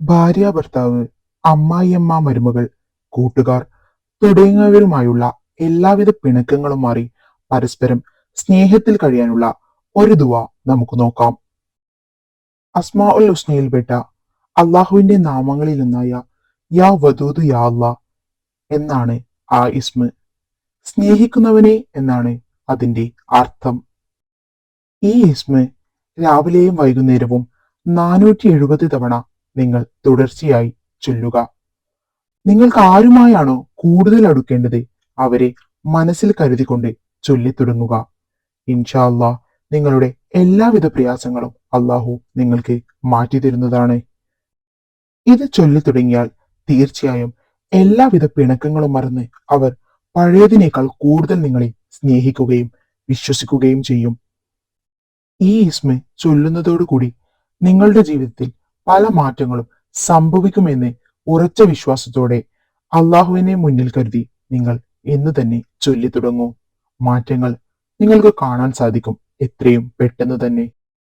ഭാര്യ ഭർത്താവ്, അമ്മായിയമ്മ മരുമകൾ, കൂട്ടുകാർ തുടങ്ങിയവരുമായുള്ള എല്ലാവിധ പിണക്കങ്ങളും മാറി പരസ്പരം സ്നേഹത്തിൽ കഴിയാനുള്ള ഒരു ദുആ നമുക്ക് നോക്കാം. അസ്മാഉൽ ഹുസ്നയിൽപ്പെട്ട അള്ളാഹുവിന്റെ നാമങ്ങളിലൊന്നായ യാ വദൂദ് യാ അല്ലാ എന്നാണ് ആ ഇസ്മ്. സ്നേഹിക്കുന്നവനെ എന്നാണ് അതിന്റെ അർത്ഥം. ഈ ഇസ്മ് രാവിലെയും വൈകുന്നേരവും 470 തവണ നിങ്ങൾ തുടർച്ചയായി ചൊല്ലുക. നിങ്ങൾക്ക് ആരുമായാണോ കൂടുതൽ അടുക്കേണ്ടത് അവരെ മനസ്സിൽ കരുതിക്കൊണ്ട് ചൊല്ലിത്തുടങ്ങുക. ഇൻഷാ അല്ലാഹ് നിങ്ങളുടെ എല്ലാവിധ പ്രയാസങ്ങളും അള്ളാഹു നിങ്ങൾക്ക് മാറ്റിത്തരുന്നതാണ്. ഇത് ചൊല്ലിത്തുടങ്ങിയാൽ തീർച്ചയായും എല്ലാവിധ പിണക്കങ്ങളും മറന്ന് അവർ പഴയതിനേക്കാൾ കൂടുതൽ നിങ്ങളെ സ്നേഹിക്കുകയും വിശ്വസിക്കുകയും ചെയ്യും. ഈ ഇസ്മ ചൊല്ലുന്നതോടുകൂടി നിങ്ങളുടെ ജീവിതത്തിൽ പല മാറ്റങ്ങളും സംഭവിക്കുമെന്ന് ഉറച്ച വിശ്വാസത്തോടെ അള്ളാഹുവിനെ മുന്നിൽ കരുതി നിങ്ങൾ ഇന്ന് തന്നെ ചൊല്ലിത്തുടങ്ങൂ. മാറ്റങ്ങൾ നിങ്ങൾക്ക് കാണാൻ സാധിക്കും, എത്രയും പെട്ടെന്ന് തന്നെ.